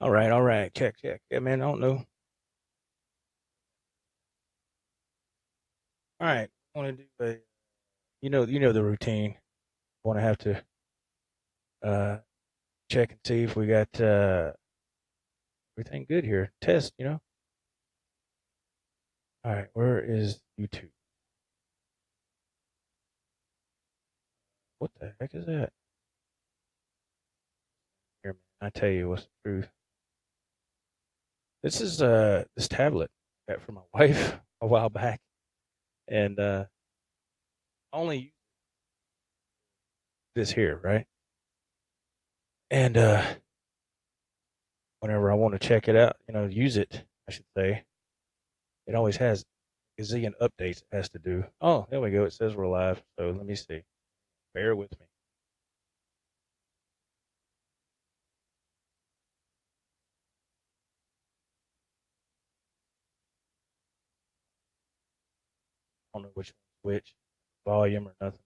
All right, all right. Check, check. Yeah, man, I don't know. All right. I want to do a you know the routine. Want to have to uh check and see if we got everything good here. Test. All right, where is YouTube? What the heck is that? Here, man, I tell you what's the truth. This is this tablet I got for my wife a while back, and only use this here, right? And whenever I want to check it out, use it, I should say, it always has a gazillion updates it has to do. Oh, there we go. It says we're live. So let me see. Bear with me. I don't know which one's which, volume or nothing.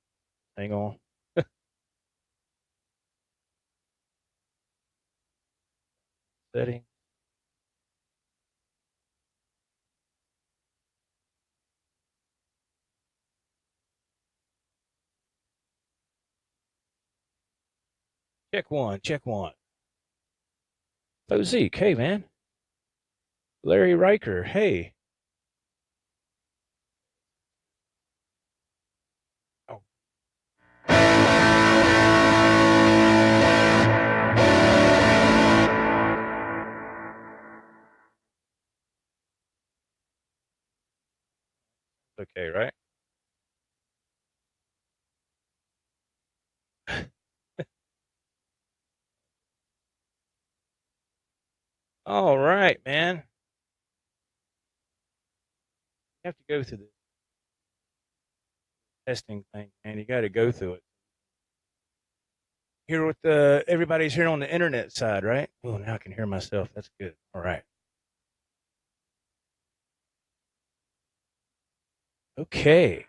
Hang on. Setting. Check one. Check one. Zeke. Hey, man. Larry Riker. Hey. Oh. Okay, right? All right, man. You have to go through the testing thing, man. You got to go through it. Here with everybody's here on the internet side, right? Oh, now I can hear myself. That's good. All right. Okay.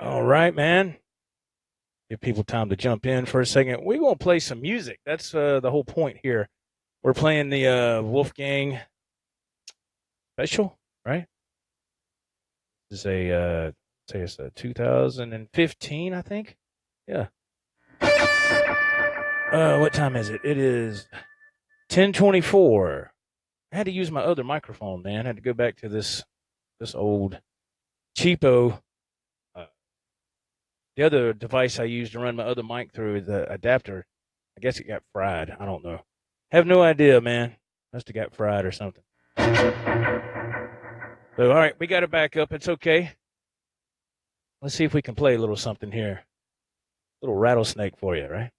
All right, man. Give people time to jump in for a second. We're going to play some music. That's the whole point here. We're playing the Wolfgang special, right? This is say it's a 2015, I think. Yeah. What time is it? It is 10:24. I had to use my other microphone, man. I had to go back to this old cheapo. Uh, the other device I used to run my other mic through, the adapter, I guess it got fried. I don't know. Have no idea, man. Must have got fried or something. So, all right, we got it back up. It's okay. Let's see if we can play a little something here. A little rattlesnake for you, right?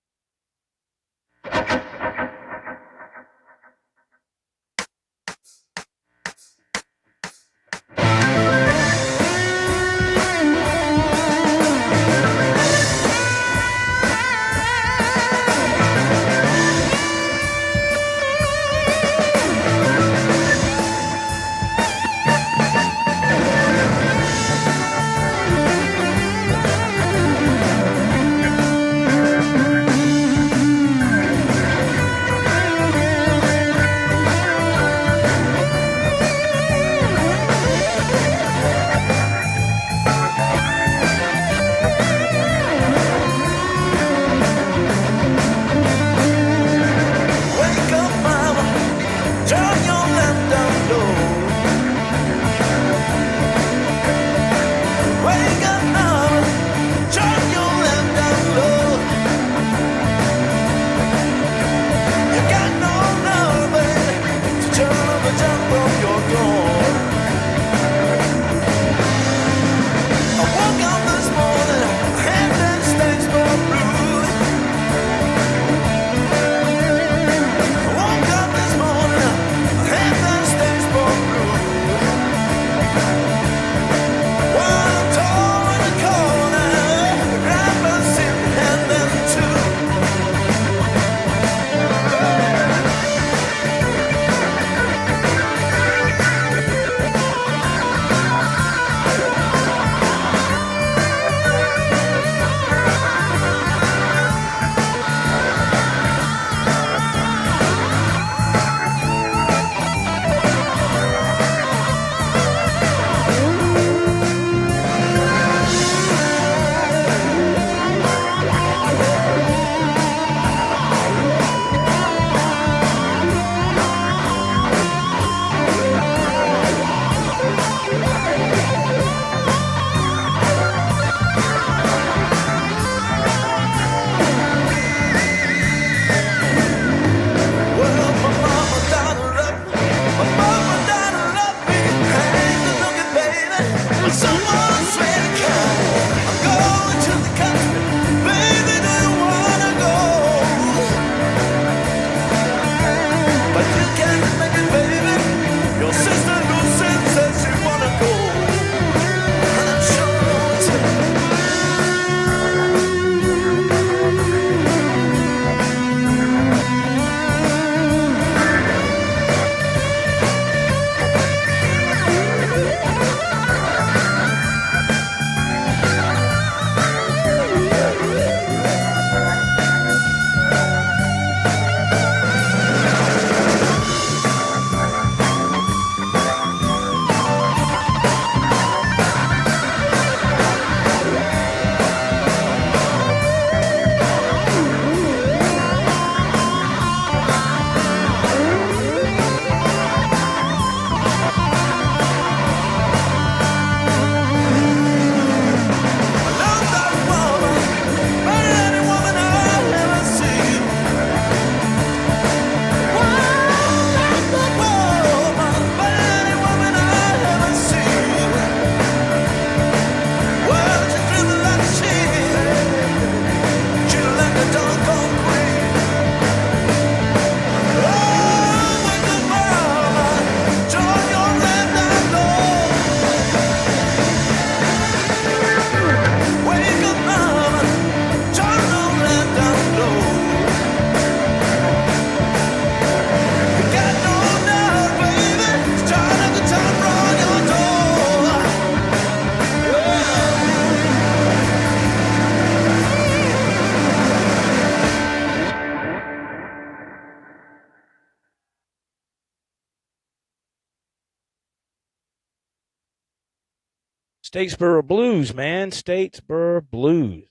Statesboro Blues, man. Statesboro Blues.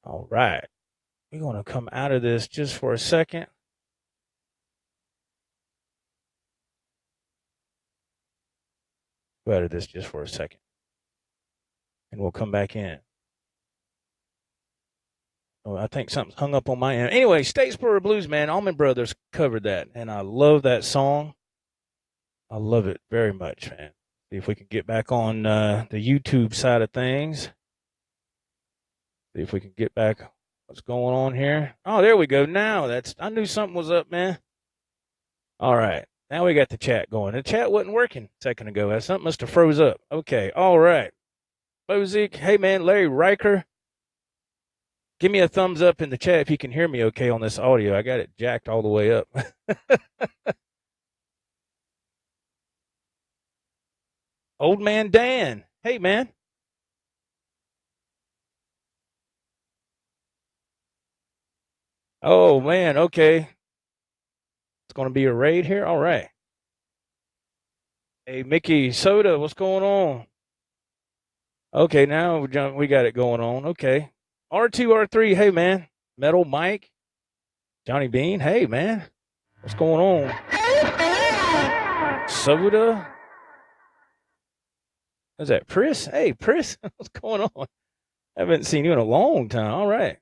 All right. We're going to come out of this just for a second. Go out of this just for a second. And we'll come back in. Oh, I think something's hung up on my end. Anyway, Statesboro Blues, man. Allman Brothers covered that, and I love that song. I love it very much, man. See if we can get back on the YouTube side of things. See if we can get back. What's going on here? Oh, there we go. Now I knew something was up, man. All right. Now we got the chat going. The chat wasn't working a second ago. Something must have froze up. Okay. All right. Bozik. Hey, man. Larry Riker. Give me a thumbs up in the chat if you can hear me okay on this audio. I got it jacked all the way up. Old man Dan. Hey, man. Oh, man. Okay. It's going to be a raid here. All right. Hey, Mickey Soda, what's going on? Okay, now we got it going on. Okay. R2R3, hey, man. Metal Mike. Johnny Bean, hey, man. What's going on? Soda. Is that Pris? Hey, Pris, what's going on? I haven't seen you in a long time. All right.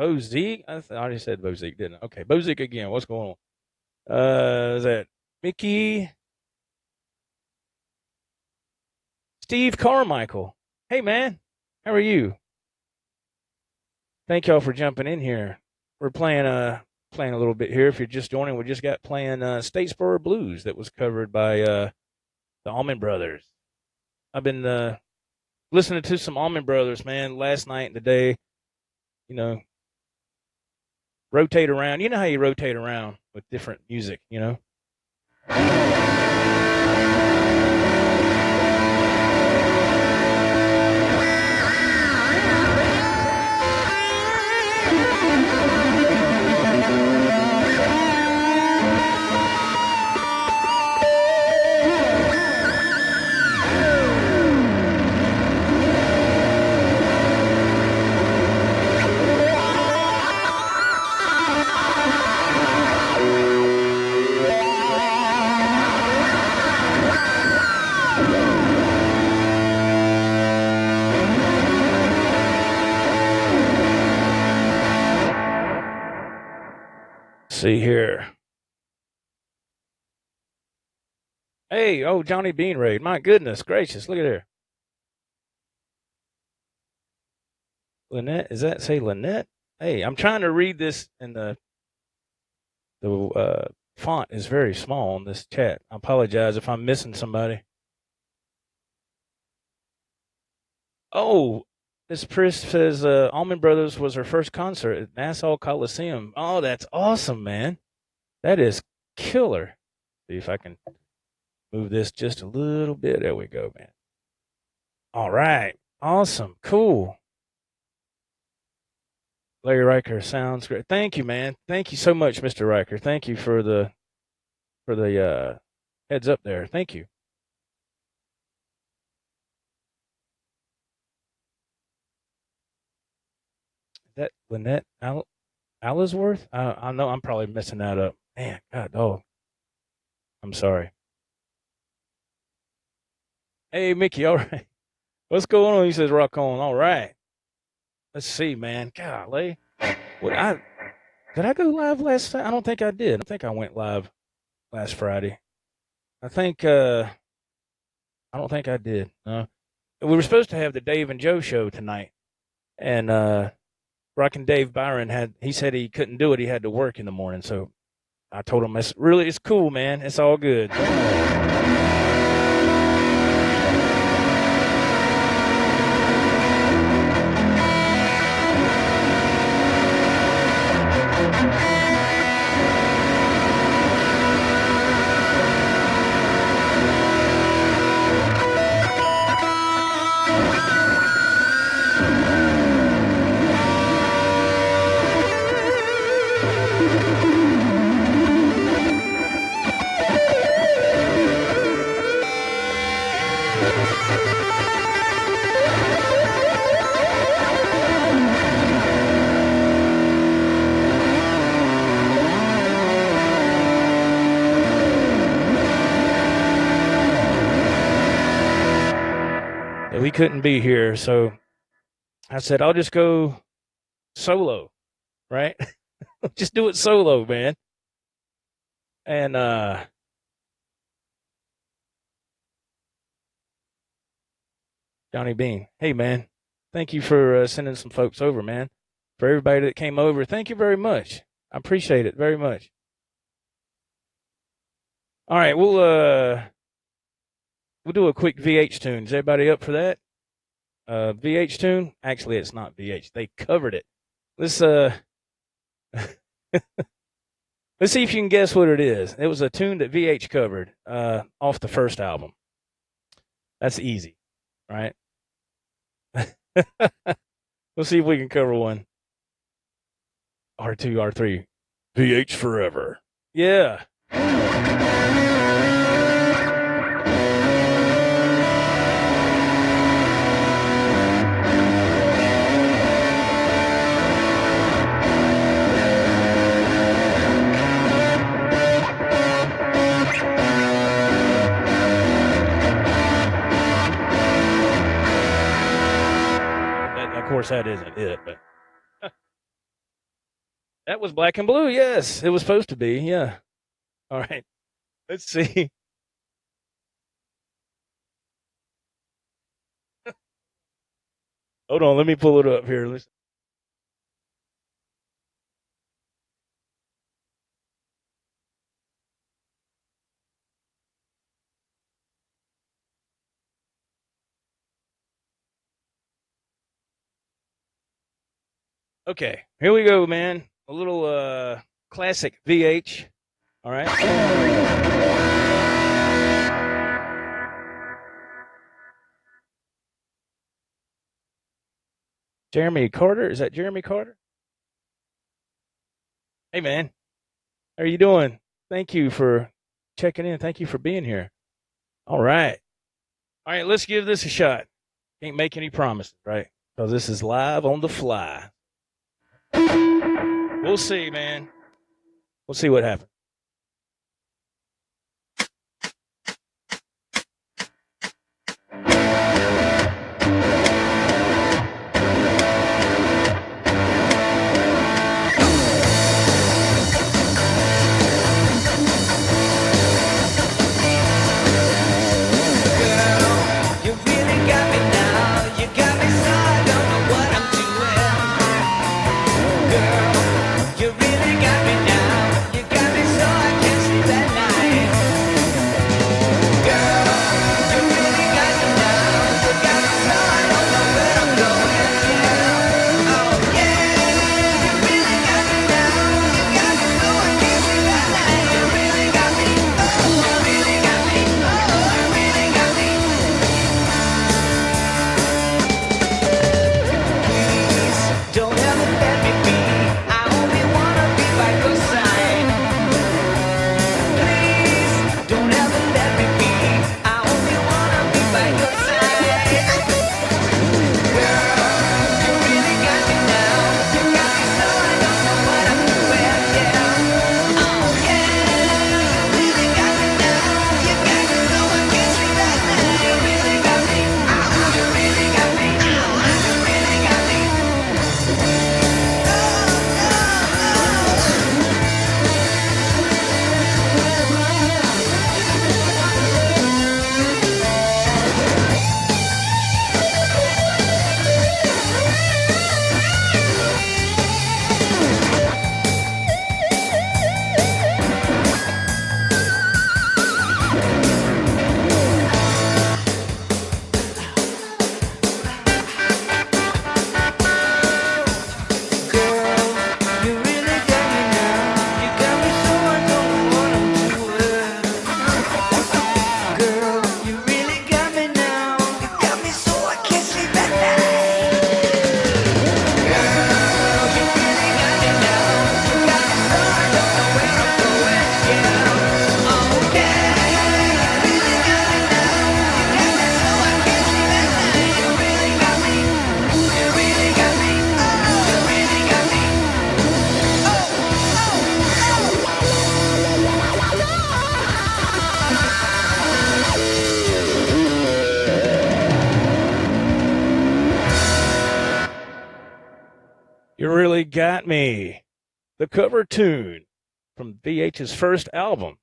Bozik. I already said Bozik, didn't I? Okay, Bozik again. What's going on? Is that Mickey? Steve Carmichael. Hey, man. How are you? Thank y'all for jumping in here. We're playing a little bit here. If you're just joining, we just got playing Statesboro Blues that was covered by the Allman Brothers. I've been listening to some Allman Brothers, man, last night and today. You know, rotate around. You know how you rotate around with different music, you know? See here. Hey, oh, Johnny Bean raid. My goodness gracious. Look at her. Lynette, is that say Lynette? Hey, I'm trying to read this, and the font is very small on this chat. I apologize if I'm missing somebody. Oh, Miss Pris says Allman Brothers was her first concert at Nassau Coliseum. Oh, that's awesome, man. That is killer. See if I can move this just a little bit. There we go, man. All right. Awesome. Cool. Larry Riker sounds great. Thank you, man. Thank you so much, Mr. Riker. Thank you for the heads up there. Thank you. That Lynette Allisworth? I know I'm probably messing that up. Man, God, oh. I'm sorry. Hey, Mickey, all right. What's going on? He says, rock on. All right. Let's see, man. Golly. Did I go live last time? I don't think I did. I don't think I went live last Friday. I don't think I did. We were supposed to have the Dave and Joe show tonight. And, Rockin' Dave Byron he said he couldn't do it. He had to work in the morning. So I told him, it's cool, man. It's all good. he couldn't be here. So I said, I'll just go solo, right? Just do it solo, man. And Johnny Bean, hey, man, thank you for sending some folks over, man. For everybody that came over, thank you very much. I appreciate it very much. All right, we'll do a quick VH tune. Is everybody up for that? VH tune? Actually, it's not VH. They covered it. Let's let's see if you can guess what it is. It was a tune that VH covered off the first album. That's easy, right? We'll see if we can cover one. R2R3, VH forever. Yeah. Of course, that isn't it, but that was Black and Blue. Yes, it was supposed to be. Yeah. All right. Let's see. Hold on. Let me pull it up here. Listen. Okay, here we go, man. A little classic VH. All right. Jeremy Carter. Is that Jeremy Carter? Hey, man. How are you doing? Thank you for checking in. Thank you for being here. All right. All right, let's give this a shot. Can't make any promises, right? Because this is live on the fly. We'll see, man. We'll see what happens. You really got me now. You got me You Really Got Me, the cover tune from VH's first album.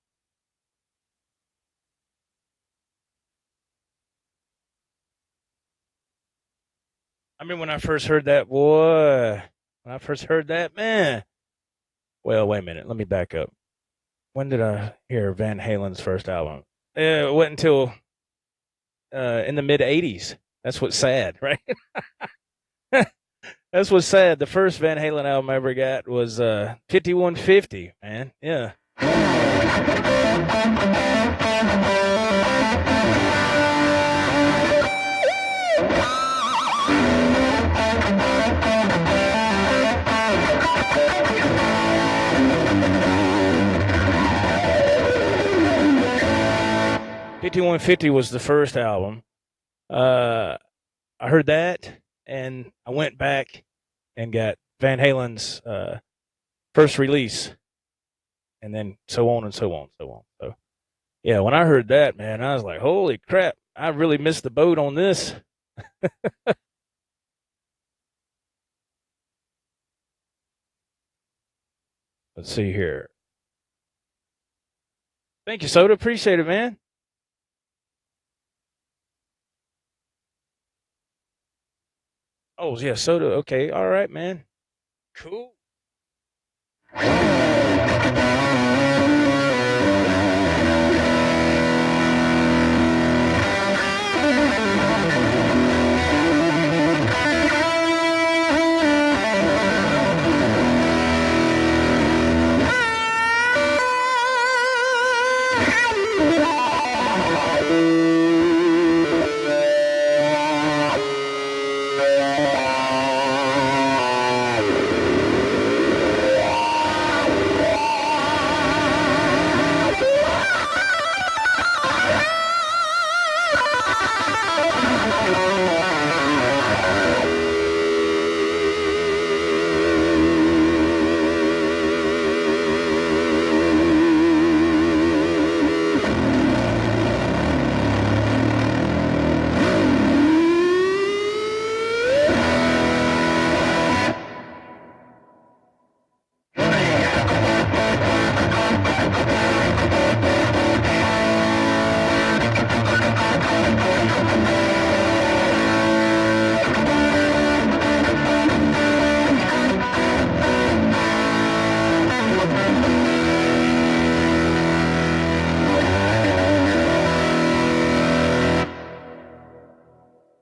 I mean, when I first heard that, boy, when I first heard that, man. Well, wait a minute. Let me back up. When did I hear Van Halen's first album? It wasn't until in the mid 80s. That's what's sad, right? That's what's sad. The first Van Halen album I ever got was 5150, man. Yeah. 5150 was the first album. I heard that, and I went back and got Van Halen's first release, and then so on and so on, so on. So, yeah, when I heard that, man, I was like, holy crap, I really missed the boat on this. Let's see here. Thank you, Soda. Appreciate it, man. Oh, yeah, Soda. Okay. All right, man. Cool.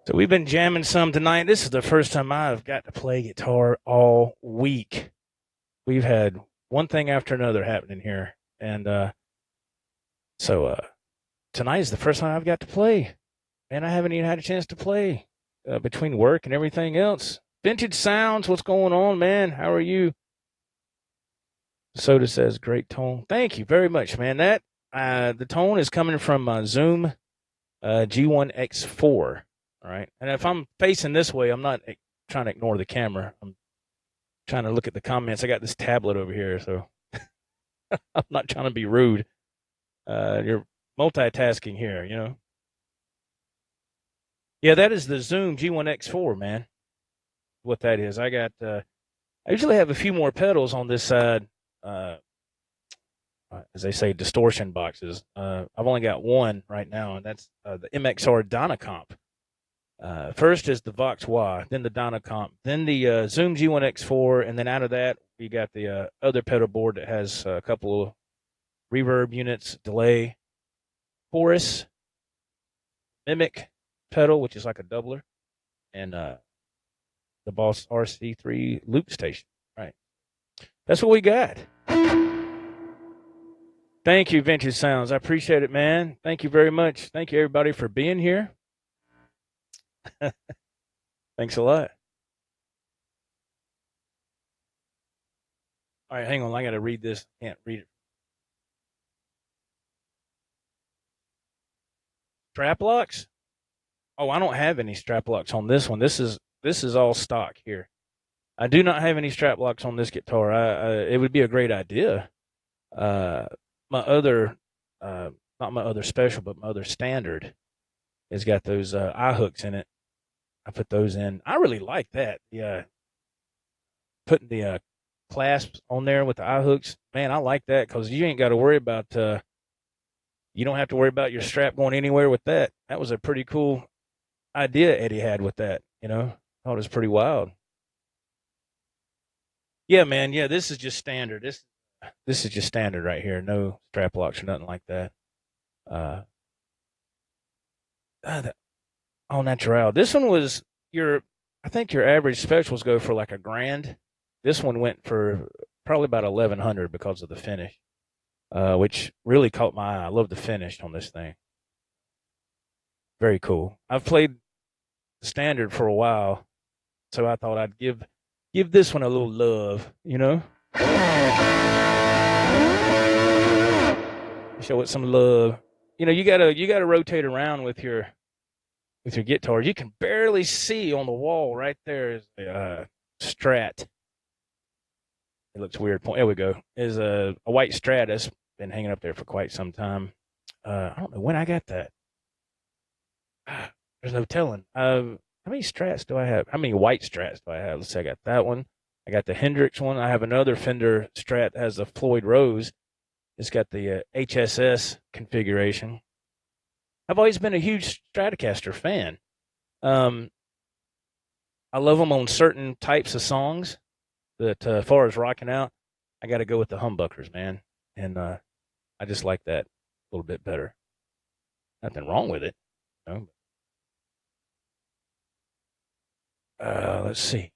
So we've been jamming some tonight. This is the first time I've got to play guitar all week. We've had one thing after another happening here. And so tonight is the first time I've got to play. Man, I haven't even had a chance to play between work and everything else. Vintage Sounds, what's going on, man? How are you? Soda says, great tone. Thank you very much, man. That the tone is coming from Zoom G1X4. All right. And if I'm facing this way, I'm not trying to ignore the camera. I'm trying to look at the comments. I got this tablet over here, so I'm not trying to be rude. You're multitasking here, you know. Yeah, that is the Zoom G1X4, man. What that is. I got I usually have a few more pedals on this side, as they say, distortion boxes. I've only got one right now, and that's the MXR Dynacomp. First is the Vox Wah, then the Dynacomp, then the Zoom G1X4, and then out of that, we got the other pedal board that has a couple of reverb units, delay, chorus, mimic pedal, which is like a doubler, and the Boss RC3 loop station. Right. That's what we got. Thank you, Vintage Sounds. I appreciate it, man. Thank you very much. Thank you, everybody, for being here. Thanks a lot. All right, hang on. I got to read this. Can't read it. Strap locks? Oh, I don't have any strap locks on this one. This is all stock here. I do not have any strap locks on this guitar. It would be a great idea. My other, not my other special, but my other standard has got those eye hooks in it. I put those in. I really like that. Yeah. putting the clasps on there with the eye hooks, man, I like that because you ain't got to worry about you don't have to worry about your strap going anywhere with that. That was a pretty cool idea Eddie had with that. I thought it was pretty wild. Yeah, man. Yeah, this is just standard. This is just standard right here. No strap locks or nothing like that. Uh, all natural. This one was I think your average specials go for like $1,000. This one went for probably about 1,100 because of the finish, which really caught my eye. I love the finish on this thing. Very cool. I've played the standard for a while, so I thought I'd give this one a little love. Show it some love. You gotta rotate around with your guitar. You can barely see on the wall right there is a Strat. It looks weird. There we go. Is a white Strat that's been hanging up there for quite some time. I don't know when I got that. There's no telling. How many Strats do I have? How many white Strats do I have? Let's see. I got that one. I got the Hendrix one. I have another Fender Strat that has a Floyd Rose. It's got the HSS configuration. I've always been a huge Stratocaster fan. I love them on certain types of songs. But as far as rocking out, I got to go with the humbuckers, man. And I just like that a little bit better. Nothing wrong with it. Let's see.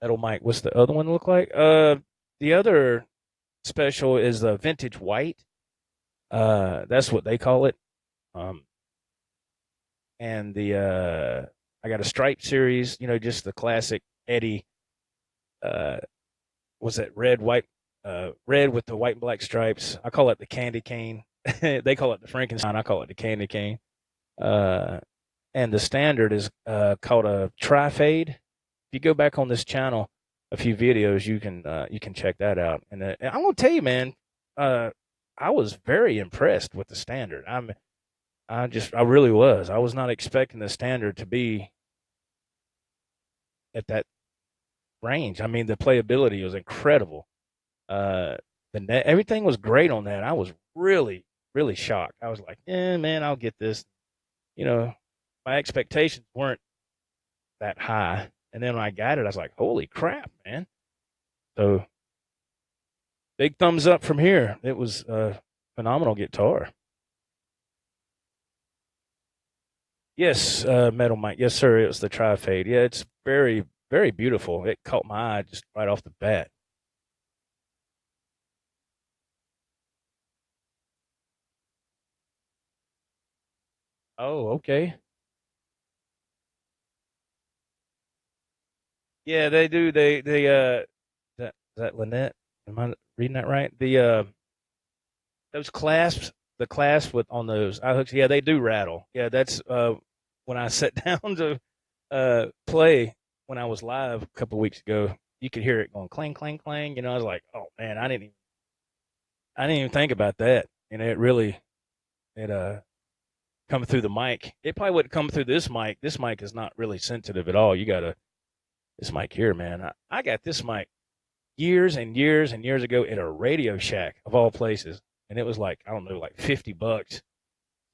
Metal Mike, what's the other one look like? The other special is the vintage white. That's what they call it. And I got a stripe series, just the classic Eddie. Was that red with the white and black stripes? I call it the candy cane. They call it the Frankenstein. I call it the candy cane. And the standard is called a tri-fade. If you go back on this channel, a few videos, you can check that out. And I'm gonna tell you, man, I was very impressed with the standard. I really was. I was not expecting the standard to be at that range. I mean, the playability was incredible. Everything was great on that. I was really, really shocked. I was like, yeah, man, I'll get this. My expectations weren't that high. And then when I got it, I was like, holy crap, man. So big thumbs up from here. It was a phenomenal guitar. Yes, Metal Mike. Yes, sir. It was the Tri-Fade. Yeah, it's very, very beautiful. It caught my eye just right off the bat. Oh, okay. Yeah, they do. Is that Lynette? Am I reading that right? Those clasps, the clasp with on those eye hooks, yeah, they do rattle. Yeah, that's when I sat down to play when I was live a couple of weeks ago. You could hear it going clang, clang, clang. I was like, oh man, I didn't even think about that. It coming through the mic. It probably wouldn't come through this mic. This mic is not really sensitive at all. You got this mic here, man. I got this mic years and years and years ago at a Radio Shack of all places, and it was like, I don't know, like $50,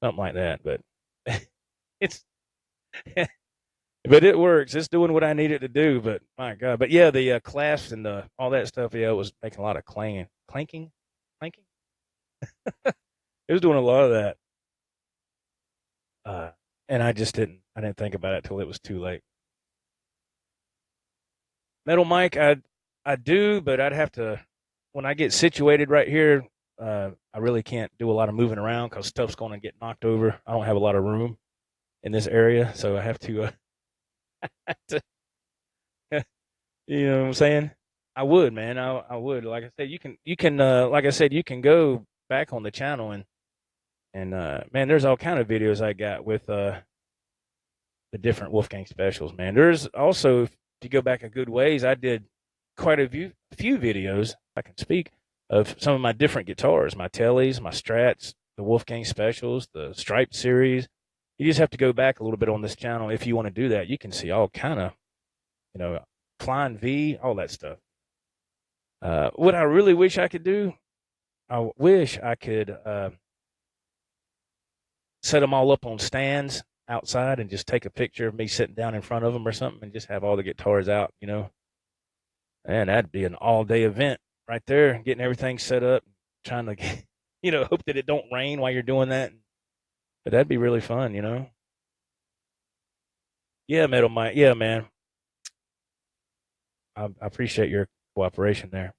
something like that. But it's, but it works. It's doing what I need it to do. But my God, but yeah, the clasps and all that stuff, yeah, it was making a lot of clanking. It was doing a lot of that. And I didn't think about it till it was too late. Metal mic, I do, but I'd have to, when I get situated right here, I really can't do a lot of moving around because stuff's going to get knocked over. I don't have a lot of room in this area, so I have to, you know what I'm saying? I would, man. I would. Like I said, like I said, you can go back on the channel and man, there's all kind of videos I got with the different Wolfgang specials, man. There's also, if you go back a good ways, I did quite a few videos, I can speak, of some of my different guitars, my Tellys, my Strats, the Wolfgang specials, the Stripe series. You just have to go back a little bit on this channel if you want to do that. You can see all kind of Flying V, all that stuff. What I really wish I could do, I wish I could set them all up on stands outside and just take a picture of me sitting down in front of them or something and just have all the guitars out, And that'd be an all-day event right there, getting everything set up, trying to, hope that it don't rain while you're doing that. But that'd be really fun, Yeah, Metal Mike. Yeah, man. I appreciate your cooperation there.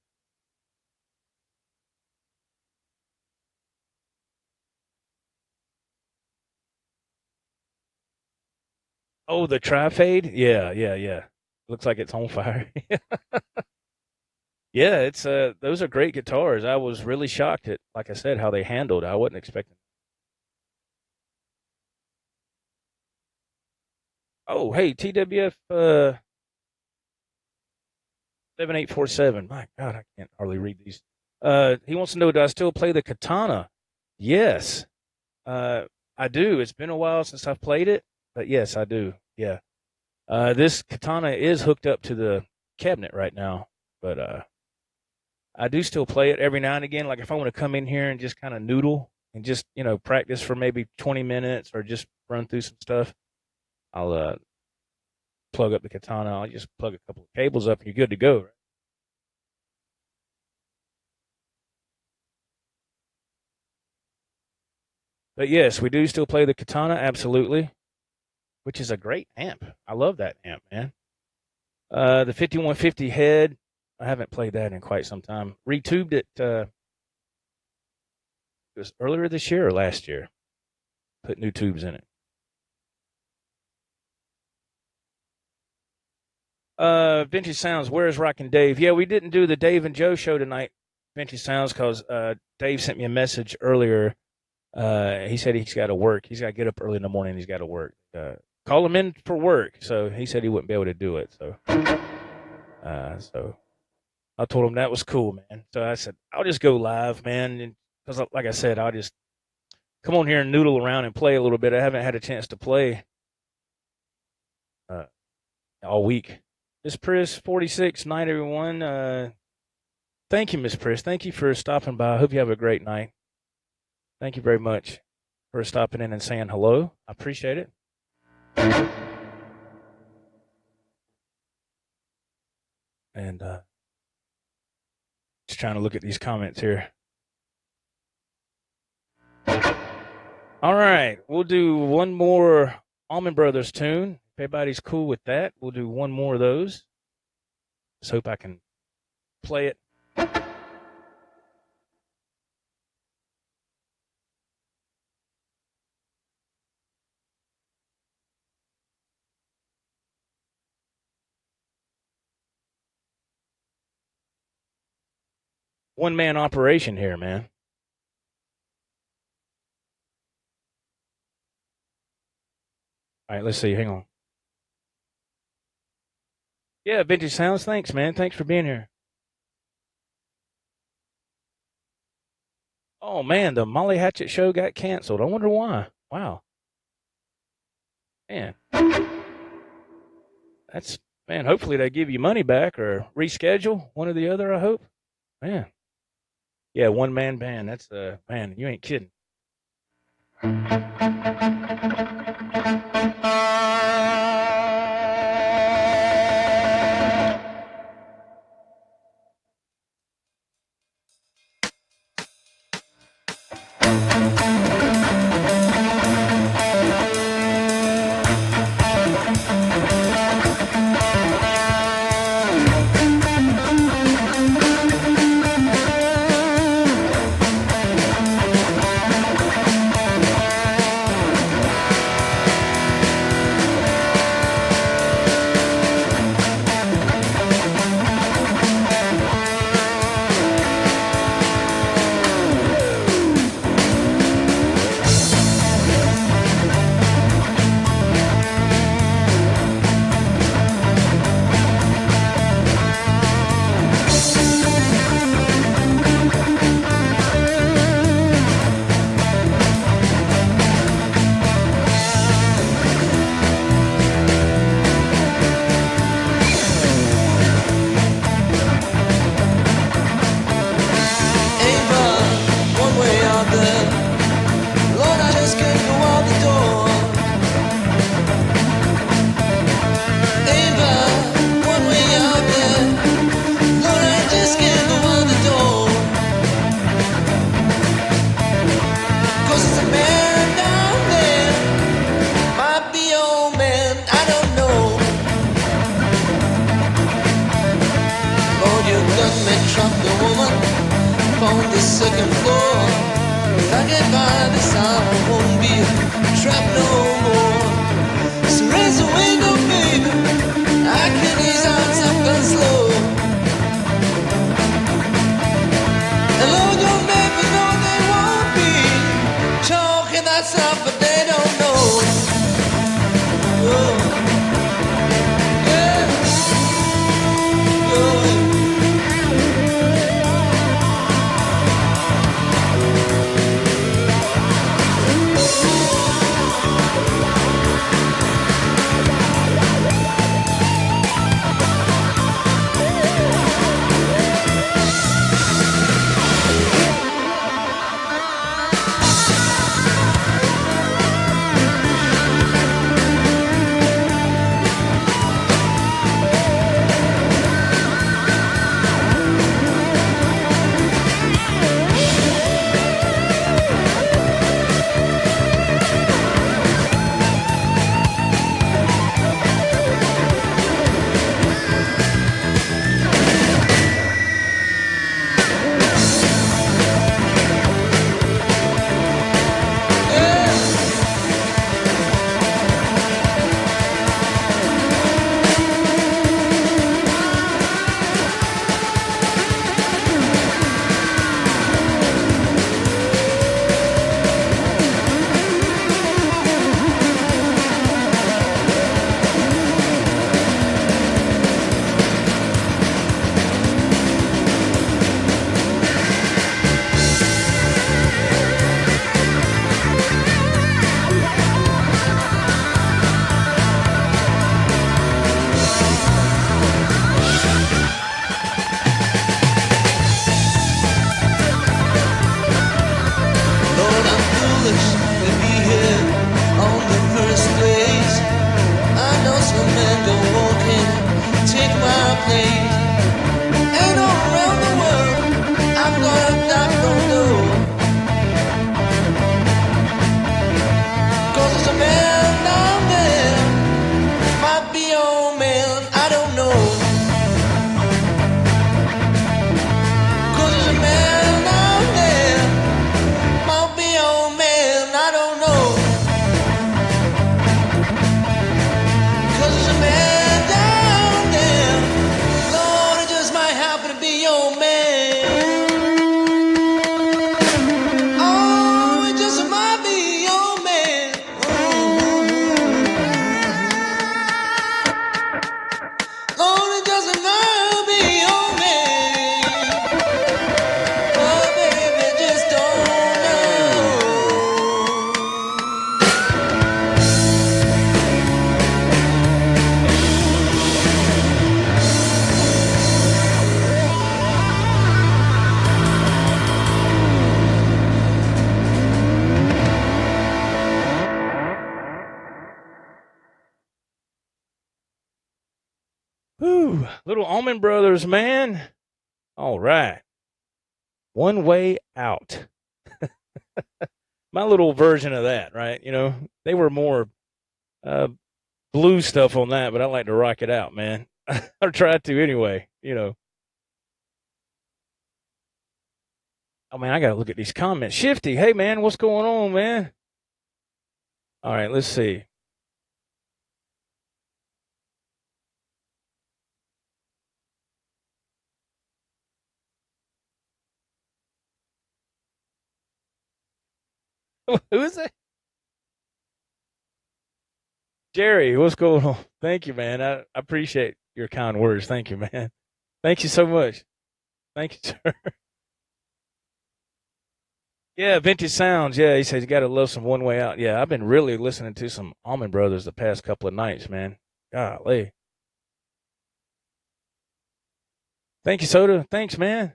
Oh, the tri-fade? Yeah. Looks like it's on fire. Yeah, it's those are great guitars. I was really shocked at, like I said, how they handled. I wasn't expecting. Oh, hey, TWF 7847. My God, I can't hardly read these. He wants to know, do I still play the Katana? Yes. I do. It's been a while since I've played it, but yes, I do. Yeah. This Katana is hooked up to the cabinet right now, but I do still play it every now and again. Like if I want to come in here and just kind of noodle and just, practice for maybe 20 minutes or just run through some stuff, I'll plug up the Katana. I'll just plug a couple of cables up and you're good to go. Right? But yes, we do still play the Katana, absolutely, which is a great amp. I love that amp, man. The 5150 head, I haven't played that in quite some time. Retubed it, it was earlier this year or last year. Put new tubes in it. Vintage Sounds, where's Rockin' Dave? Yeah, we didn't do the Dave and Joe show tonight, Vintage Sounds, because Dave sent me a message earlier. He said he's got to work. He's got to get up early in the morning. He's got to work. Call him in for work. So he said he wouldn't be able to do it. So I told him that was cool, man. So I said, I'll just go live, man. Because like I said, I'll just come on here and noodle around and play a little bit. I haven't had a chance to play all week. Miss Pris, 46, night, everyone. Thank you, Miss Pris. Thank you for stopping by. I hope you have a great night. Thank you very much for stopping in and saying hello. I appreciate it. And just trying to look at these comments here. All right, we'll do one more Allman Brothers tune. If everybody's cool with that, we'll do one more of those. Just hope I can play it. One-man operation here, man. All right, let's see. Hang on. Yeah, Vintage Sounds. Thanks, man. Thanks for being here. Oh, man, the Molly Hatchet show got canceled. I wonder why. Wow. Man. Man, hopefully they give you money back or reschedule one or the other, I hope. Man. Yeah, one-man band. That's, man, you ain't kidding. me trap the woman on the second floor. If I get by this time, I won't be trapped no more. So raise the window, baby, I can ease out tough and slow. And Lord, your neighbors know they won't be talking that stuff, but they don't know. Oh. Whew, little Allman Brothers, man. All right. One Way Out. My little version of that, right? You know, they were more blues stuff on that, but I like to rock it out, man. I try to anyway, you know. Oh, man, I got to look at these comments. Shifty, hey, man, what's going on, man? All right, let's see. Who is it? Jerry, what's going on? Thank you, man. I appreciate your kind words. Thank you, man. Thank you so much. Thank you, sir. Yeah, Vintage Sounds. Yeah, he says you got to love some One Way Out. Yeah, I've been really listening to some Allman Brothers the past couple of nights, man. Golly. Thank you, Soda. Thanks, man.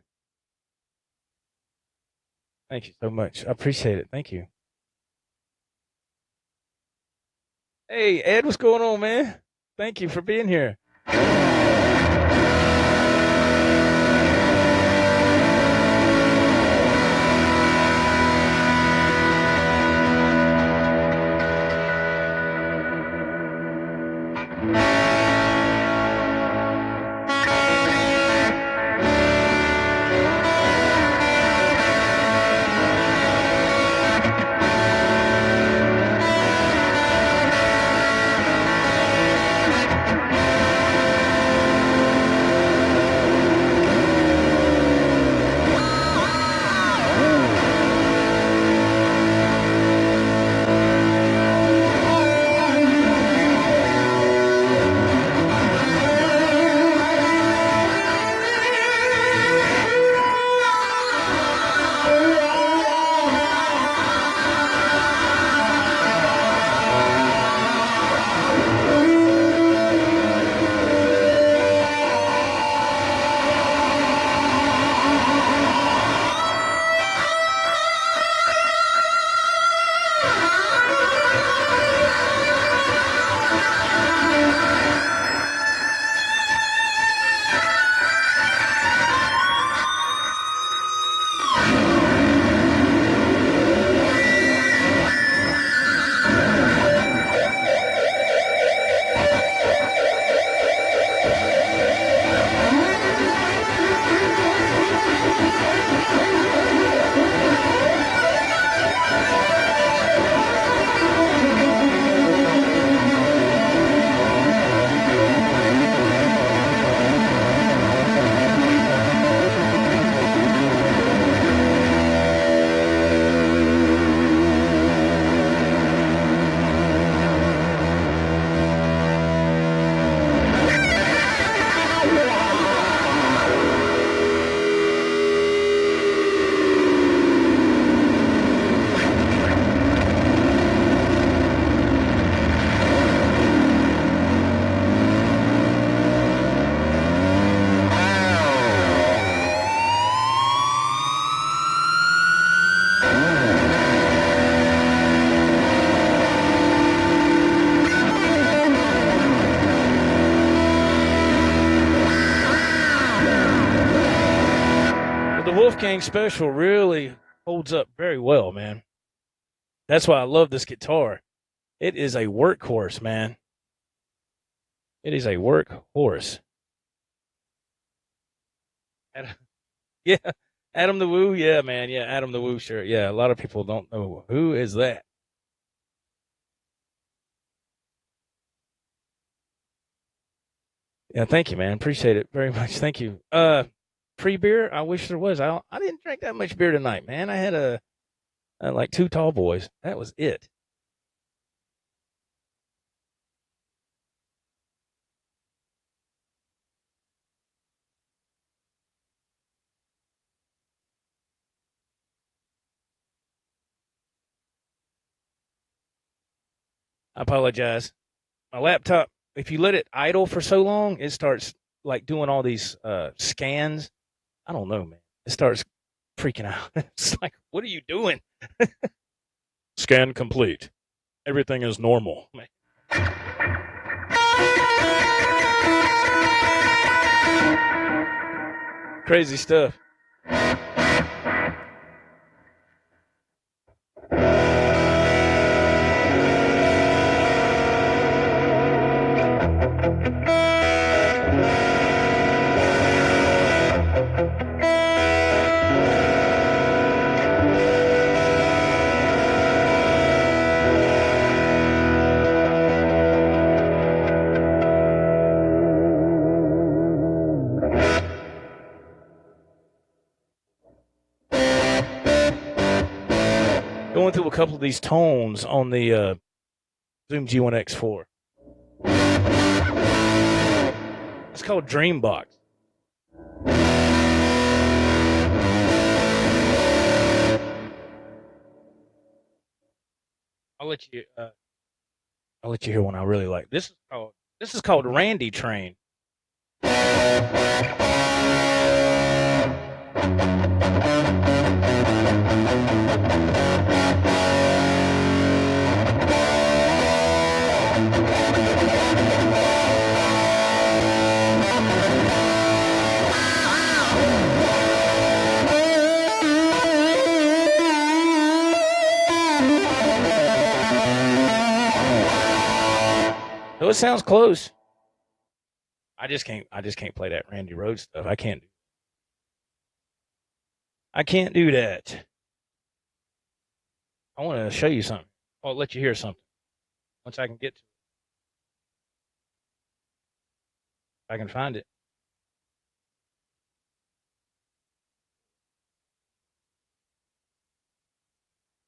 Thank you so much. I appreciate it. Thank you. Hey, Ed, what's going on, man? Thank you for being here. Wolfgang Special really holds up very well, man. That's why I love this guitar. It is a workhorse, man. It is a workhorse. Yeah, Adam the Woo. Yeah, man. Yeah, Adam the Woo shirt. Yeah, a lot of people don't know who is that. Yeah, thank you, man. Appreciate it very much. Thank you. Free beer. I wish there was. I didn't drink that much beer tonight, man. I had like two tall boys. That was it. I apologize. My laptop, if you let it idle for so long, it starts like doing all these scans. I don't know, man. It starts freaking out. It's like, what are you doing? Scan complete. Everything is normal. Man. Crazy stuff. Going through a couple of these tones on the Zoom G1X4. It's called Dreambox. I'll let you hear one I really like. This is called Randy Train. So it sounds close. I just can't play that Randy Rhoads stuff. I can't do that. I want to show you something. I'll let you hear something once I can get to it. If I can find it.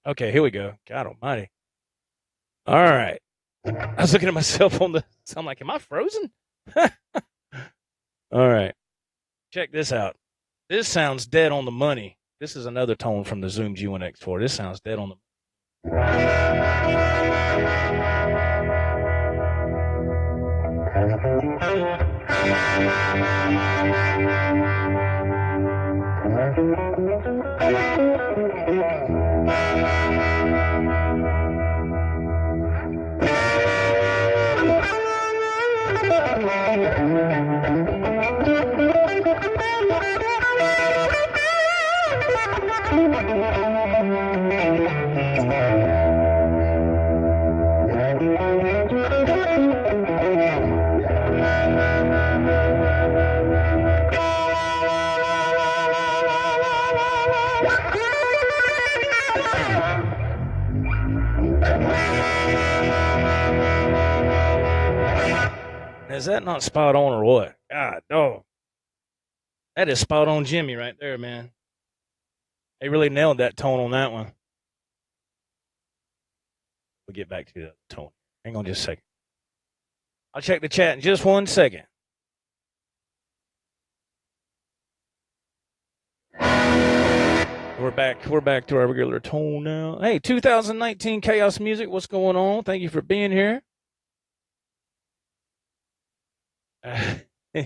Okay, here we go. God almighty. All right. I was looking at myself on the. I'm like, am I frozen? All right. Check this out. This sounds dead on the money. This is another tone from the Zoom G1X4. This sounds dead on the. Is that not spot on or what? God, no. That is spot on Jimmy right there, man. They really nailed that tone on that one. We'll get back to the tone. Hang on just a second. I'll check the chat in just 1 second. We're back to our regular tone now. Hey, 2019 Chaos Music, what's going on? Thank you for being here.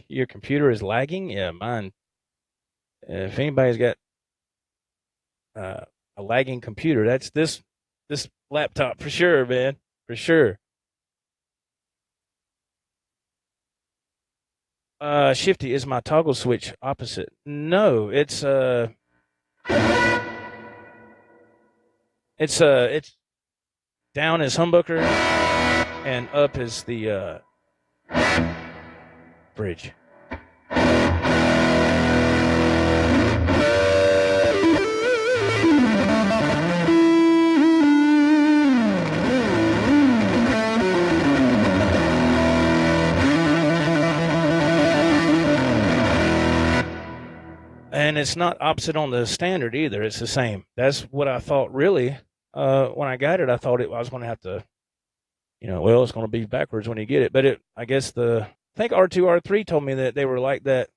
Your computer is lagging? Yeah, mine. If anybody's got a lagging computer, that's this laptop for sure, man. For sure. Shifty, is my toggle switch opposite? No, it's It's down is humbucker and up is the bridge. And it's not opposite on the standard either. It's the same. That's what I thought really. When I got it, I thought I was going to have to, it's going to be backwards when you get it. But I think R2R3 told me that they were like that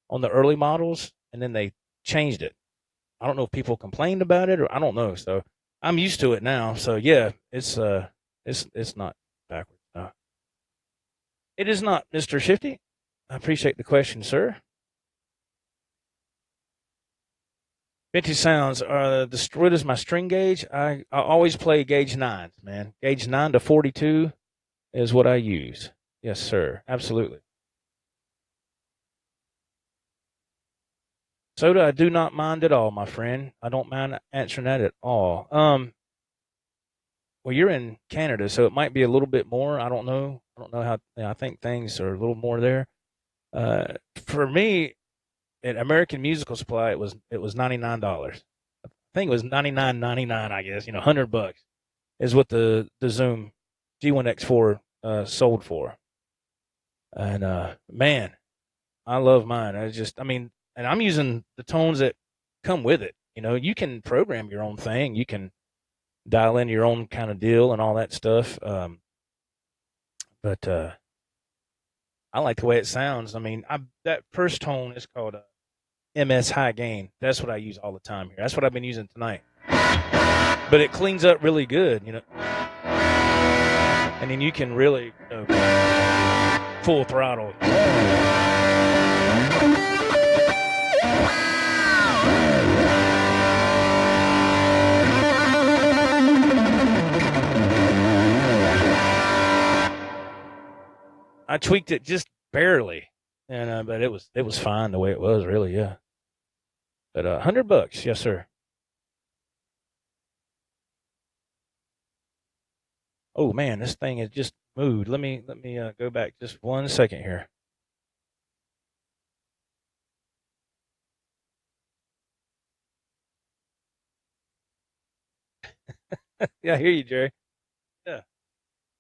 on the early models, and then they changed it. I don't know if people complained about it or I don't know. So I'm used to it now. So yeah, it's not backwards. No. It is not, Mr. Shifty. I appreciate the question, sir. Vintage sounds. What is my string gauge? I always play gauge 9s, man. Gauge 9 to 42 is what I use. Yes, sir. Absolutely. Soda, I do not mind at all, my friend. I don't mind answering that at all. Well, you're in Canada, so it might be a little bit more. I don't know. I don't know how. I think things are a little more there. For me, at American Musical Supply, it was $99. I think it was $99.99. I guess $100 is what the Zoom G1X4 sold for. And man, I love mine. And I'm using the tones that come with it. You can program your own thing. You can dial in your own kind of deal and all that stuff. But I like the way it sounds. That first tone is called MS High Gain. That's what I use all the time here. That's what I've been using tonight. But it cleans up really good, And then you can really full throttle. I tweaked it just barely, and but it was fine the way it was, really, yeah. But $100, yes, sir. Oh man, this thing has just moved. Let me go back just 1 second here. Yeah, I hear you, Jerry. Yeah,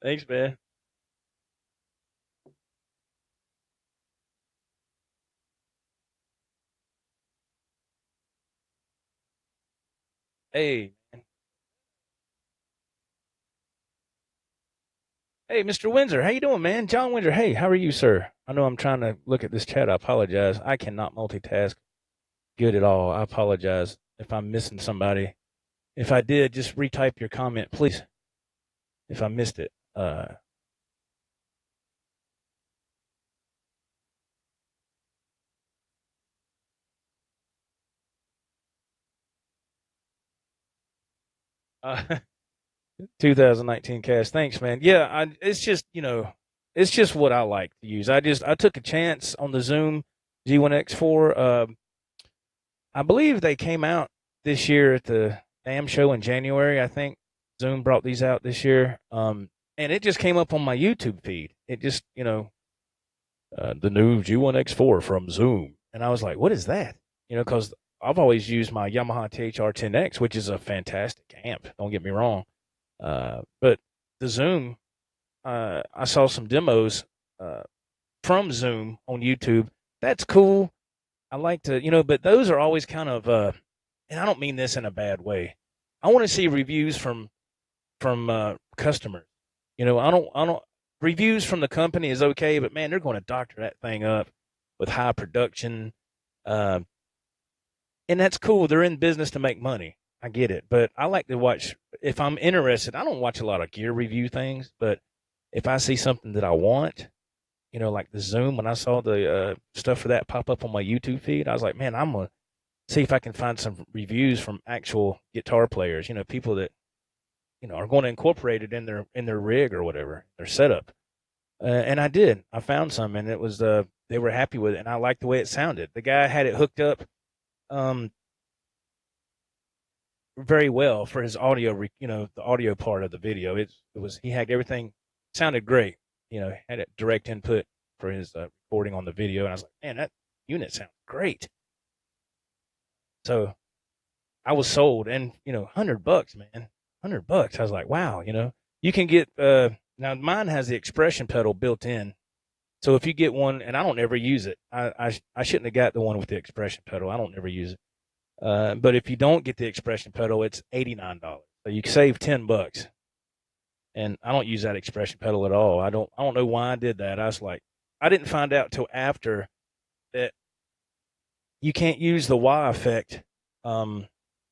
thanks, man. Hey, hey, Mr. Windsor, how you doing, man? John Windsor, hey, how are you, sir? I know I'm trying to look at this chat. I apologize. I cannot multitask good at all. I apologize if I'm missing somebody. If I did, just retype your comment, please. If I missed it. 2019 cast. Thanks, man. Yeah, it's just what I like to use. I took a chance on the Zoom G1X4. I believe they came out this year at the NAMM show in January. I think Zoom brought these out this year. And it just came up on my YouTube feed. It just, the new G1X4 from Zoom. And I was like, what is that? Because I've always used my Yamaha THR-10X, which is a fantastic amp. Don't get me wrong. But the Zoom, I saw some demos from Zoom on YouTube. That's cool. I like to, but those are always kind of, and I don't mean this in a bad way. I want to see reviews from customers. I don't. Reviews from the company is okay, but man, they're going to doctor that thing up with high production, and that's cool. They're in business to make money. I get it, but I like to watch. If I'm interested, I don't watch a lot of gear review things, but if I see something that I want, like the Zoom, when I saw the stuff for that pop up on my YouTube feed, I was like, man, I'm gonna see if I can find some reviews from actual guitar players, people that are going to incorporate it in their rig or whatever, their setup. And I did. I found some, and it was they were happy with it, and I liked the way it sounded. The guy had it hooked up. very well for his audio, the audio part of the video. He had everything sounded great. Had a direct input for his recording on the video, and I was like, man, that unit sounds great. So I was sold, and $100, man, $100. I was like, wow, you can get now mine has the expression pedal built in. So if you get one, and I don't ever use it, I shouldn't have got the one with the expression pedal. I don't ever use it. But if you don't get the expression pedal, it's $89. So you save $10. And I don't use that expression pedal at all. I don't know why I did that. I was like, I didn't find out till after that you can't use the wah effect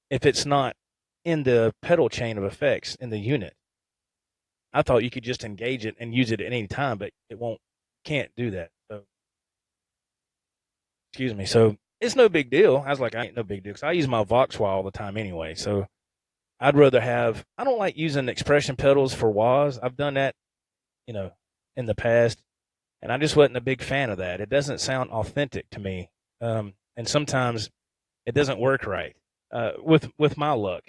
if it's not in the pedal chain of effects in the unit. I thought you could just engage it and use it at any time, but it can't do that. So, excuse me. So it's no big deal. I was like, I ain't no big deal because I use my Vox wah all the time anyway. So I don't like using expression pedals for wahs. I've done that, in the past, and I just wasn't a big fan of that. It doesn't sound authentic to me. And sometimes it doesn't work right, with my luck,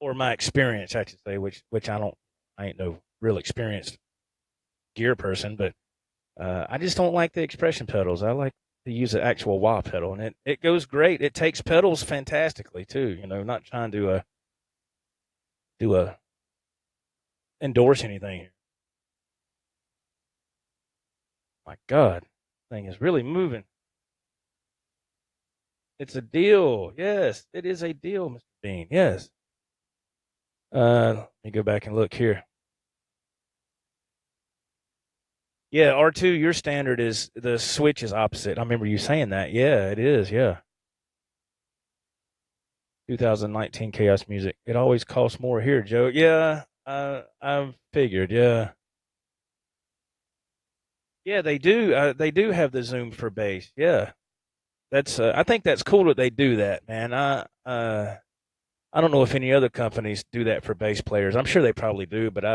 or my experience, I should say, which I ain't no real experienced gear person, but I just don't like the expression pedals. I like to use the actual wah pedal, and it goes great. It takes pedals fantastically too. Not trying to endorse anything here. My God, this thing is really moving. It's a deal. Yes, it is a deal, Mr. Bean. Yes. Let me go back and look here. Yeah, R2, your standard is the switch is opposite. I remember you saying that. Yeah, it is. Yeah. 2019 Chaos Music. It always costs more here, Joe. Yeah, I figured. Yeah. Yeah, they do. They do have the zoom for bass. Yeah. That's. I think that's cool that they do that, man. I don't know if any other companies do that for bass players. I'm sure they probably do, but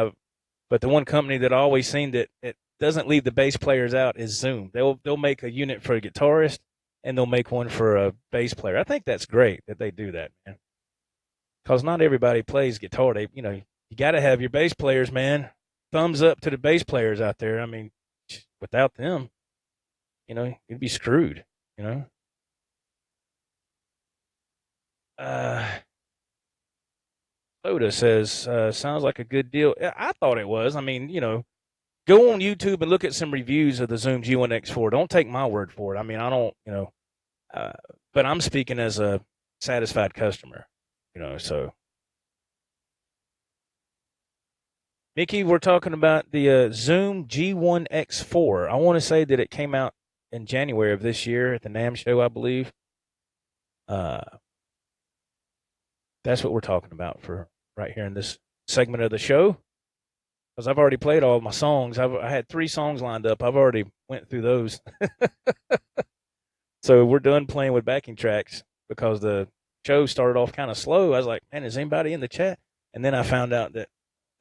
the one company that I always seen that it doesn't leave the bass players out is Zoom. They'll make a unit for a guitarist, and they'll make one for a bass player. I think that's great that they do that, man. Because not everybody plays guitar. You got to have your bass players, man. Thumbs up to the bass players out there. I mean, without them, you'd be screwed. Soda says, sounds like a good deal. I thought it was. I mean, go on YouTube and look at some reviews of the Zoom G1X4. Don't take my word for it. I mean, I don't, but I'm speaking as a satisfied customer, so. Mickey, we're talking about the Zoom G1X4. I want to say that it came out in January of this year at the NAMM show, I believe. That's what we're talking about for right here in this segment of the show. Because I've already played all my songs. I had 3 songs lined up. I've already went through those. So we're done playing with backing tracks because the show started off kind of slow. I was like, man, is anybody in the chat? And then I found out that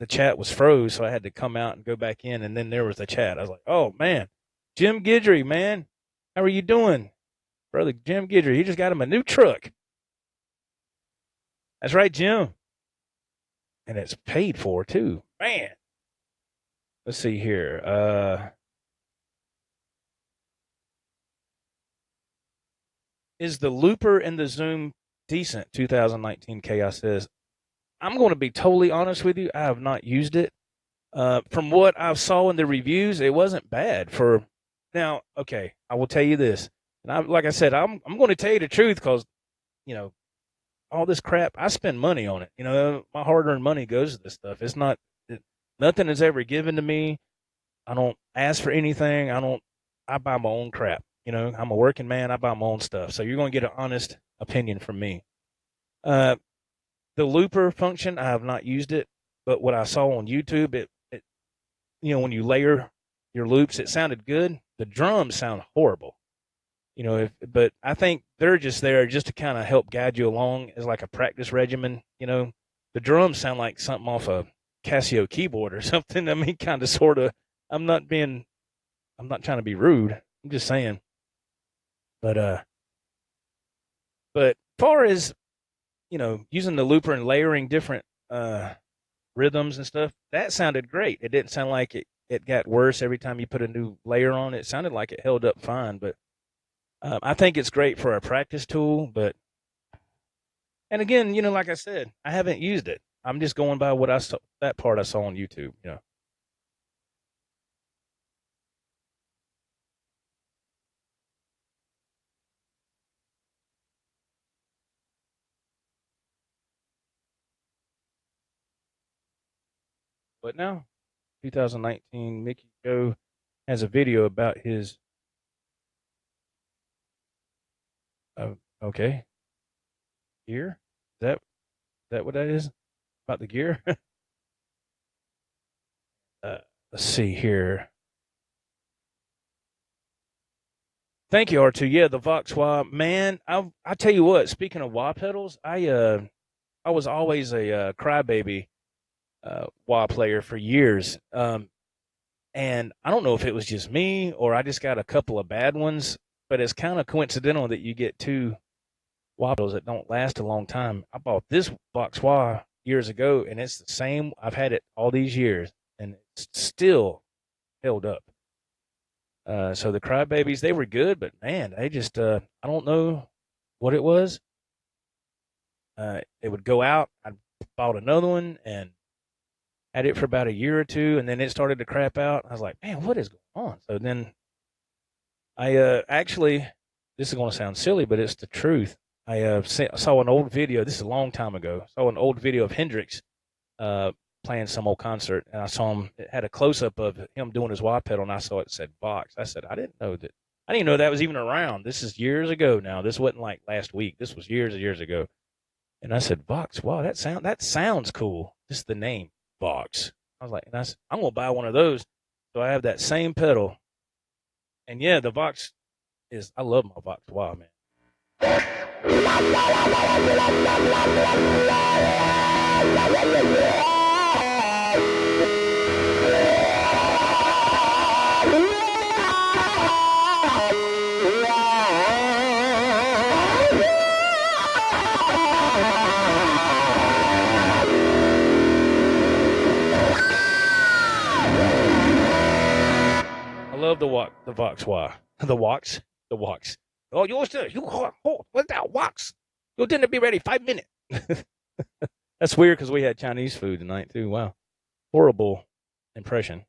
the chat was froze, so I had to come out and go back in, and then there was the chat. I was like, oh, man. Jim Guidry, man. How are you doing? Brother Jim Guidry, he just got him a new truck. That's right, Jim. And it's paid for, too. Man. Let's see here. Is the looper in the Zoom decent? 2019 Chaos says. I'm going to be totally honest with you. I have not used it. From what I saw in the reviews, it wasn't bad. Now, okay, I will tell you this. And like I said, I'm going to tell you the truth because, all this crap, I spend money on it. My hard-earned money goes to this stuff. It's not, nothing is ever given to me. I don't ask for anything. I buy my own crap. I'm a working man. I buy my own stuff. So you're going to get an honest opinion from me. The looper function, I have not used it, but what I saw on YouTube, it when you layer your loops, it sounded good. The drums sound horrible. But I think they're just there just to kind of help guide you along as like a practice regimen. The drums sound like something off a Casio keyboard or something. I mean, kind of, sort of. I'm not trying to be rude. I'm just saying. But far as using the looper and layering different rhythms and stuff, that sounded great. It didn't sound like it got worse every time you put a new layer on. It sounded like it held up fine. But I think it's great for a practice tool. But and again, like I said, I haven't used it. I'm just going by what I saw, that part I saw on YouTube. But now, 2019, Mickey Joe has a video about his. Okay, gear. Is that what that is? About the gear? Let's see here. Thank you, R2. Yeah, the Vox Wah. Man, I tell you what, speaking of wah pedals, I was always a crybaby wah player for years. And I don't know if it was just me or I just got a couple of bad ones, but it's kind of coincidental that you get two wah pedals that don't last a long time. I bought this Vox Wah years ago, and it's the same. I've had it all these years, and it's still held up. So the crybabies, they were good, but man, they just I don't know what it was. It would go out. I bought another one and had it for about a year or two, and then it started to crap out. I was like, man, what is going on? So then I actually, this is going to sound silly, but it's the truth. I saw an old video. This is a long time ago. Saw an old video of Hendrix playing some old concert, and I saw him. It had a close up of him doing his wah pedal, and I saw it said Vox. I said, I didn't know that. I didn't even know that was even around. This is years ago now. This wasn't like last week. This was years and years ago. And I said, Vox. Wow, that sounds cool. Just the name Vox. I was like, I'm gonna buy one of those. So I have that same pedal. And yeah, the Vox is. I love my Vox Wah, man. I love the Vox Wah. The Vox. Oh, what's that Vox? Your dinner be ready 5 minutes. That's weird because we had Chinese food tonight too. Wow, horrible impression.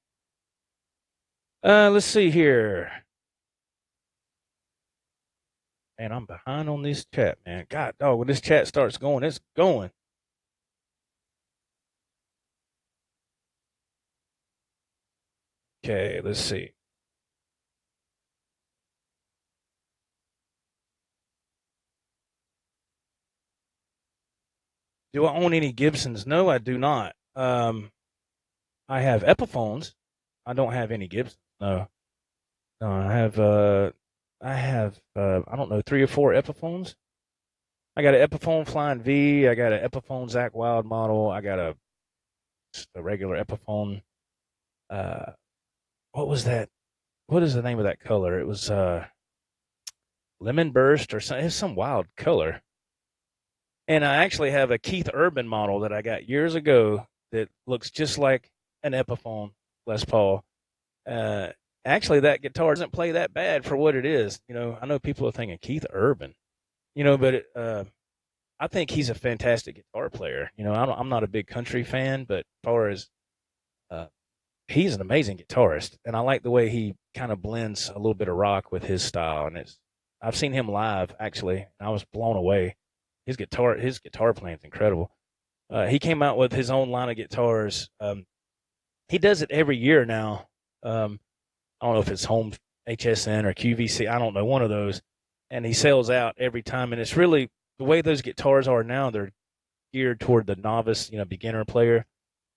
Let's see here. Man, I'm behind on this chat, man. God, dog, when this chat starts going, it's going. Okay, let's see. Do I own any Gibsons? No, I do not. I have Epiphones. I don't have any Gibsons. No, no, I don't know, 3 or 4 Epiphones. I got an Epiphone Flying V. I got an Epiphone Zach Wild model. I got a regular Epiphone. Uh, what was that? What is the name of that color? It was Lemon Burst or something. It's some wild color. And I actually have a Keith Urban model that I got years ago that looks just like an Epiphone Les Paul. Actually, that guitar doesn't play that bad for what it is. I know people are thinking Keith Urban, but I think he's a fantastic guitar player. I'm not a big country fan, but as far as he's an amazing guitarist, and I like the way he kind of blends a little bit of rock with his style. And I've seen him live actually, and I was blown away. His guitar playing is incredible. He came out with his own line of guitars. He does it every year now. I don't know if it's Home HSN or QVC. I don't know, one of those. And he sells out every time. And it's really the way those guitars are now. They're geared toward the novice, beginner player,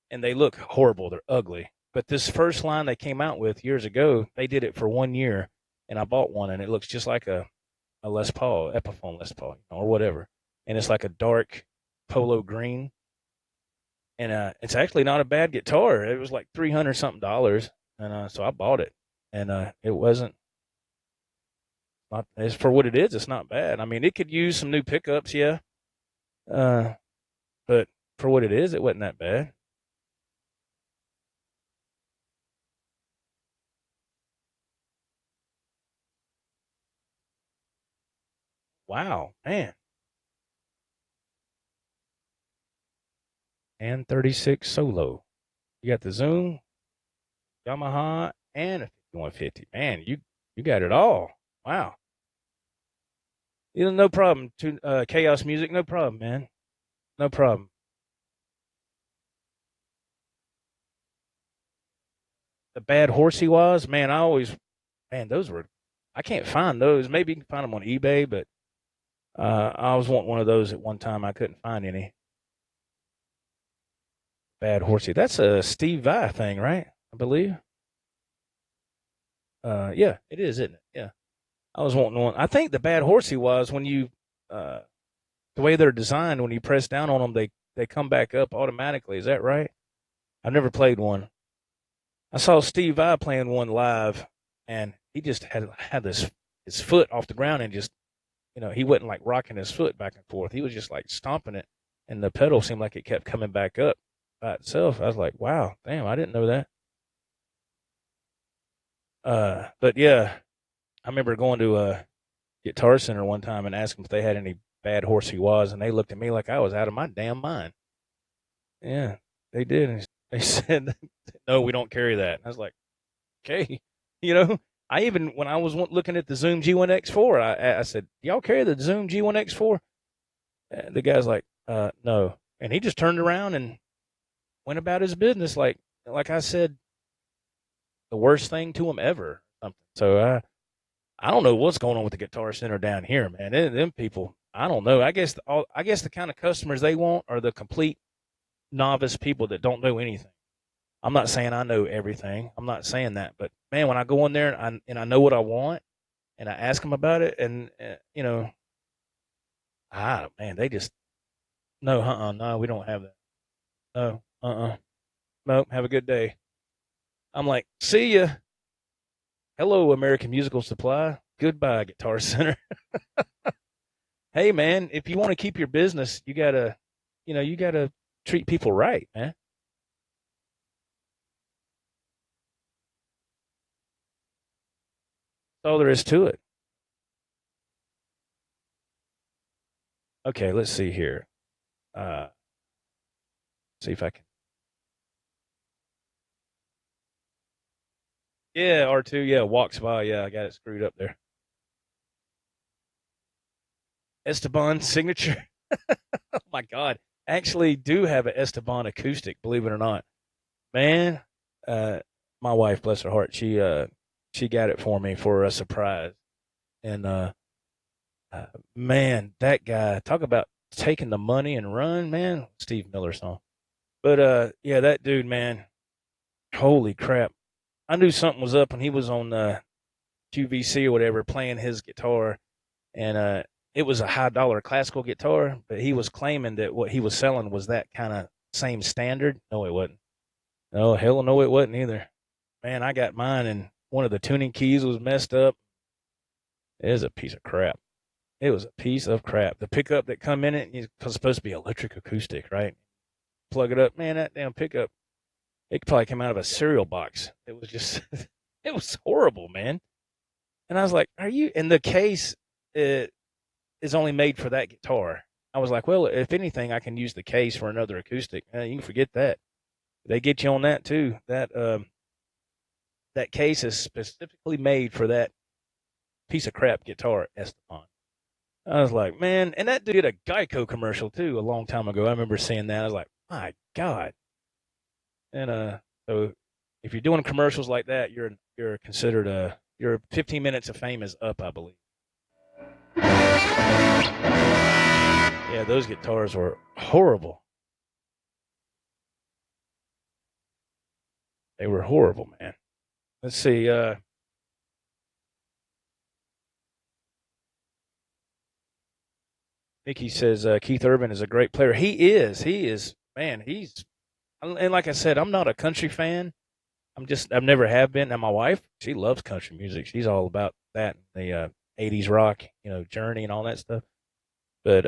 and they look horrible. They're ugly. But this first line they came out with years ago, they did it for 1 year, and I bought one, and it looks just like a Les Paul, Epiphone Les Paul, or whatever. And it's like a dark polo green. And it's actually not a bad guitar. It was like $300 something, and so I bought it. And it wasn't not as for what it is. It's not bad. I mean, it could use some new pickups, yeah. Uh, but for what it is, it wasn't that bad. Wow, man. And 36 solo. You got the Zoom, Yamaha, and a 5150. Man, you got it all. Wow. You know, no problem. Chaos music, no problem, man. No problem. The bad horse he was, man. Man, those were. I can't find those. Maybe you can find them on eBay, but I was wanting one of those at one time. I couldn't find any. Bad horsey. That's a Steve Vai thing, right? I believe. Yeah, it is, isn't it? Yeah. I was wanting one. I think the bad horsey was when you, the way they're designed, when you press down on them, they come back up automatically. Is that right? I've never played one. I saw Steve Vai playing one live, and he just had his foot off the ground and just, he wasn't like rocking his foot back and forth. He was just like stomping it, and the pedal seemed like it kept coming back up by itself. I was like, wow, damn, I didn't know that. But yeah, I remember going to a Guitar Center one time and asking if they had any bad horsey wahs, and they looked at me like I was out of my damn mind. Yeah, they did. And they said, no, we don't carry that. And I was like, okay. I even, when I was looking at the Zoom G1X4, I said, y'all carry the Zoom G1X4? The guy's like, no. And he just turned around and went about his business like I said, the worst thing to him ever. So I don't know what's going on with the Guitar Center down here, man. Them people, I don't know. I guess the kind of customers they want are the complete novice people that don't know anything. I'm not saying I know everything. I'm not saying that, but man, when I go in there and I know what I want, and I ask them about it, and man, they just no, no, we don't have that. No, no, have a good day. I'm like, see ya. Hello, American Musical Supply. Goodbye, Guitar Center. Hey, man, if you want to keep your business, you gotta treat people right, man. That's all there is to it. Okay, let's see here. Uh, see if I can. Yeah, R2, yeah, walks by. Yeah, I got it screwed up there. Esteban signature. Oh my God. Actually do have an Esteban acoustic, believe it or not. Man, uh, my wife, bless her heart, she got it for me for a surprise. And man, that guy, talk about taking the money and run, man. Steve Miller song. But yeah, that dude, man, holy crap. I knew something was up when he was on QVC or whatever playing his guitar, and it was a high dollar classical guitar, but he was claiming that what he was selling was that kind of same standard. No, it wasn't. No, hell no, it wasn't either. Man, I got mine, and one of the tuning keys was messed up. It was a piece of crap. It was a piece of crap. The pickup that come in it was supposed to be electric acoustic, right? Plug it up, man. That damn pickup, it probably came out of a cereal box. It was just, it was horrible, man. And I was like, "Are you?" And the case is only made for that guitar. I was like, "Well, if anything, I can use the case for another acoustic." You can forget that. They get you on that too. That case is specifically made for that piece of crap guitar, Esteban. I was like, man, and that dude did a Geico commercial too a long time ago. I remember seeing that. I was like, my God. And so if you're doing commercials like that, you're considered your 15 minutes of fame is up, I believe. Yeah, those guitars were horrible. They were horrible, man. Let's see. Mickey says Keith Urban is a great player. He is. He is. Man, and like I said, I'm not a country fan. I've never have been. And my wife, she loves country music. She's all about that. '80s rock, Journey and all that stuff. But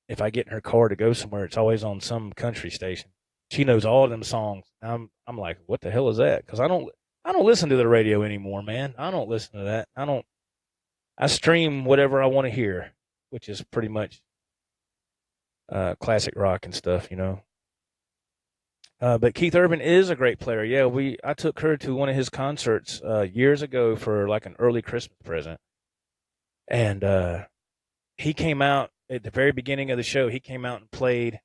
if I get in her car to go somewhere, it's always on some country station. She knows all of them songs. I'm like, what the hell is that? Because I don't listen to the radio anymore, man. I don't listen to that. I stream whatever I want to hear, which is pretty much classic rock and stuff. But Keith Urban is a great player. Yeah, I took her to one of his concerts years ago for like an early Christmas present, and he came out at the very beginning of the show. He came out and played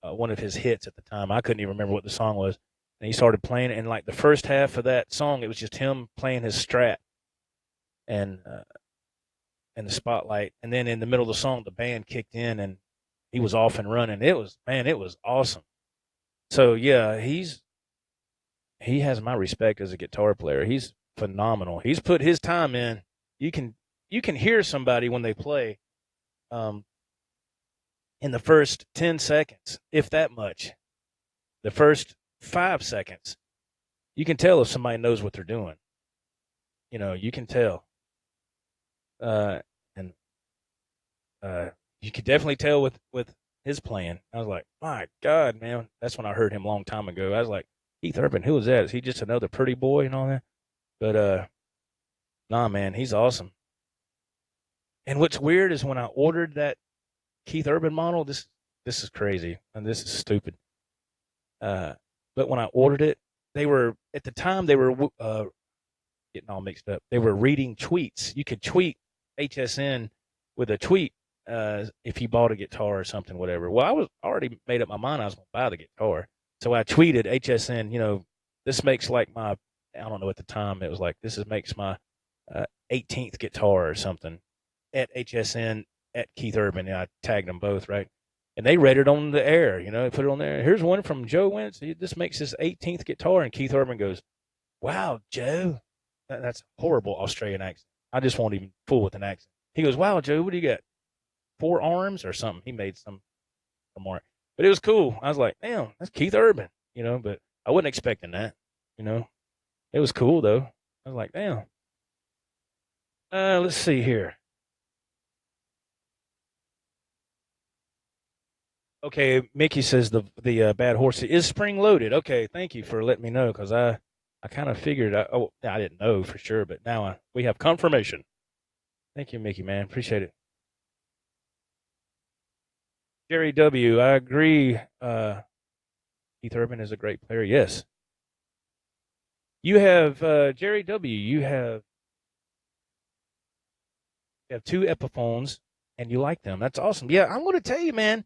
one of his hits at the time. I couldn't even remember what the song was, and he started playing it. And like the first half of that song, it was just him playing his Strat and the spotlight, and then in the middle of the song, the band kicked in and he was off and running. It was awesome. So yeah, he has my respect as a guitar player. He's phenomenal. He's put his time in. You can hear somebody when they play in the first 10 seconds, if that much. The first 5 seconds, you can tell if somebody knows what they're doing. You can tell. And you could definitely tell with his playing. I was like, my God, man. That's when I heard him a long time ago. I was like, Keith Urban, who is that? Is he just another pretty boy and all that? But nah, man, he's awesome. And what's weird is when I ordered that Keith Urban model, this is crazy and this is stupid. But when I ordered it, at the time they were getting all mixed up. They were reading tweets. You could tweet HSN with a tweet if you bought a guitar or something, whatever. Well, I was already made up my mind I was going to buy the guitar. So I tweeted HSN, this makes like I don't know at the time, it was like, makes my 18th guitar or something at HSN at Keith Urban. And I tagged them both, right? And they read it on the air, they put it on there. Here's one from Joe Wentz. This makes his 18th guitar. And Keith Urban goes, wow, Joe. That's a horrible Australian accent. I just won't even fool with an accent. He goes, wow, Joe, what do you got? 4 arms or something? He made some remark. But it was cool. I was like, damn, that's Keith Urban, but I wasn't expecting that, It was cool, though. I was like, damn. Let's see here. Okay, Mickey says the bad horse is spring loaded. Okay, thank you for letting me know, because I kind of figured. I didn't know for sure, but now we have confirmation. Thank you, Mickey, man. Appreciate it. Jerry W., I agree. Keith Urban is a great player. Yes. You have Jerry W., you have 2 Epiphones, and you like them. That's awesome. Yeah, I'm going to tell you, man.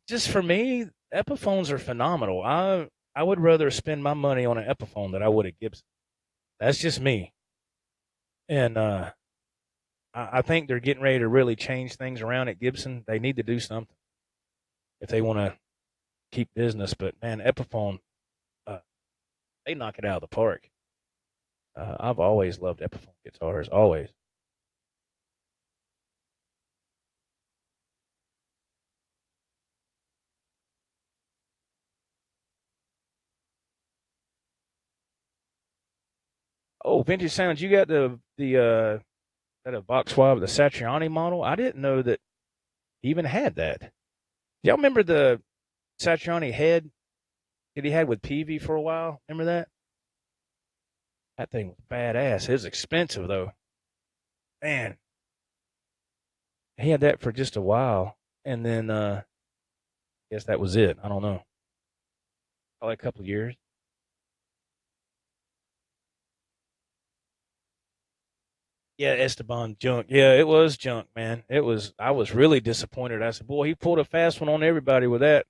Just for me, Epiphones are phenomenal. I would rather spend my money on an Epiphone than I would a Gibson. That's just me. And I think they're getting ready to really change things around at Gibson. They need to do something if they want to keep business. But, man, Epiphone, they knock it out of the park. I've always loved Epiphone guitars, always. Oh, Vintage Sounds, you got that a box swab, the Satriani model? I didn't know that he even had that. Y'all remember the Satriani head that he had with Peavy for a while? Remember that? That thing was badass. It was expensive, though. Man, he had that for just a while, and then I guess that was it. I don't know. Probably a couple of years. Yeah, Esteban junk. Yeah, it was junk, man. It was. I was really disappointed. I said, boy, he pulled a fast one on everybody with that,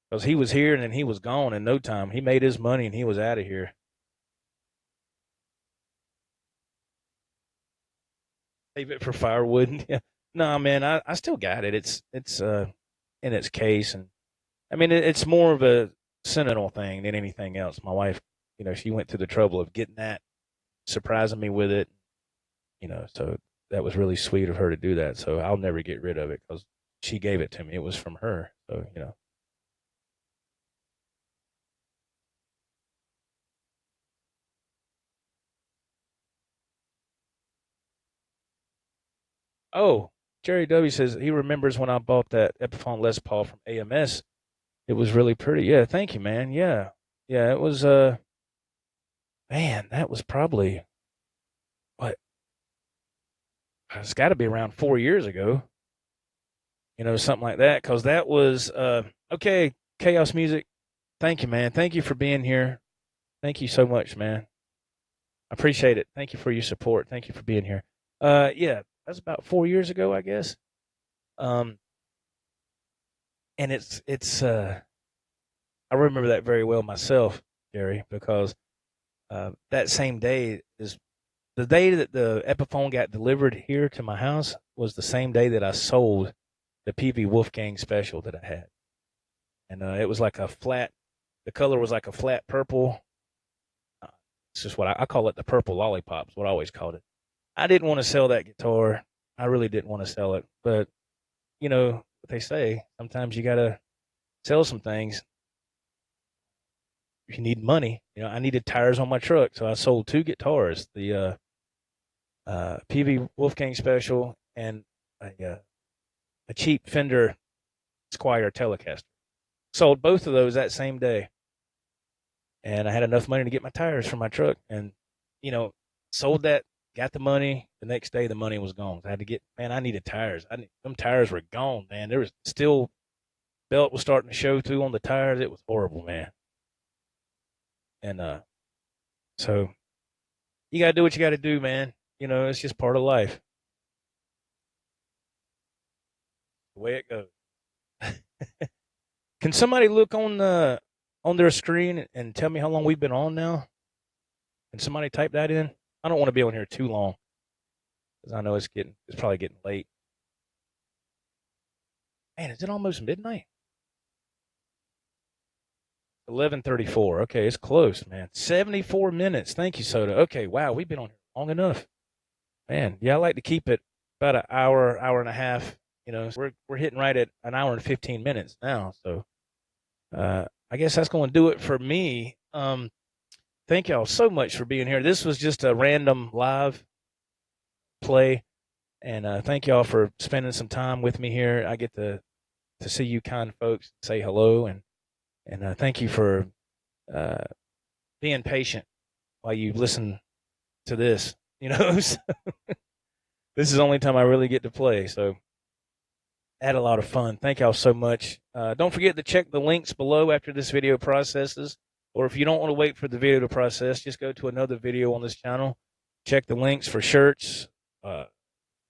because he was here and then he was gone in no time. He made his money and he was out of here. Save it for firewood. Yeah. No, man, I still got it. It's in its case, and I mean it's more of a sentimental thing than anything else. My wife, she went to the trouble of getting that, surprising me with it, so that was really sweet of her to do that. So I'll never get rid of it because she gave it to me. It was from her. So. Oh, Jerry W says he remembers when I bought that Epiphone Les Paul from AMS. It was really pretty. Yeah, thank you, man. Yeah. Yeah, it was man, that was probably what, it's got to be around 4 years ago. Something like that, cuz that was okay, Chaos Music. Thank you, man. Thank you for being here. Thank you so much, man. I appreciate it. Thank you for your support. Thank you for being here. Yeah, that's about 4 years ago, I guess. Um, and it's I remember that very well myself, Gary, because that same day is the day that the Epiphone got delivered here to my house was the same day that I sold the PV Wolfgang special that I had, and it was like a flat. The color was like a flat purple. It's just what I call it, the purple lollipop. Is what I always called it. I didn't want to sell that guitar. I really didn't want to sell it, but what they say. Sometimes you gotta sell some things if you need money. I needed tires on my truck, so I sold two guitars: the PV Wolfgang Special and a cheap Fender Squier Telecaster. Sold both of those that same day, and I had enough money to get my tires for my truck, and sold that. Got the money. The next day, the money was gone. I had to get, man, I needed tires. Them tires were gone, man. There was still, belt was starting to show through on the tires. It was horrible, man. And so you got to do what you got to do, man. It's just part of life. The way it goes. Can somebody look on their screen and tell me how long we've been on now? Can somebody type that in? I don't want to be on here too long because I know it's probably getting late. Man, is it almost midnight? 11:34. Okay, it's close, man. 74 minutes. Thank you, Soda. Okay, wow, we've been on here long enough. Man, yeah, I like to keep it about an hour, hour and a half. We're hitting right at an hour and 15 minutes now. So I guess that's going to do it for me. Thank y'all so much for being here. This was just a random live play, and thank y'all for spending some time with me here. I get to see you kind folks say hello, and thank you for being patient while you listen to this. So, this is the only time I really get to play, so I had a lot of fun. Thank y'all so much. Don't forget to check the links below after this video processes. Or if you don't want to wait for the video to process, just go to another video on this channel. Check the links for shirts,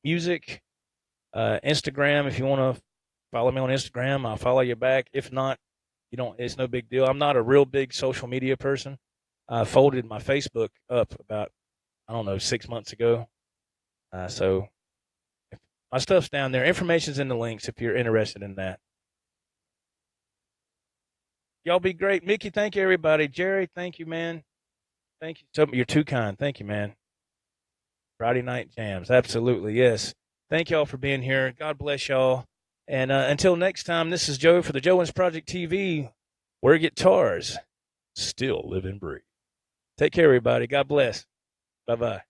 music, Instagram. If you want to follow me on Instagram, I'll follow you back. If not, it's no big deal. I'm not a real big social media person. I folded my Facebook up about, 6 months ago. So my stuff's down there. Information's in the links if you're interested in that. Y'all be great. Mickey, thank you, everybody. Jerry, thank you, man. Thank you. You're too kind. Thank you, man. Friday night jams. Absolutely, yes. Thank y'all for being here. God bless y'all. And until next time, this is Joe for the Joe Wentz Project TV, where guitars still live and breathe. Take care, everybody. God bless. Bye-bye.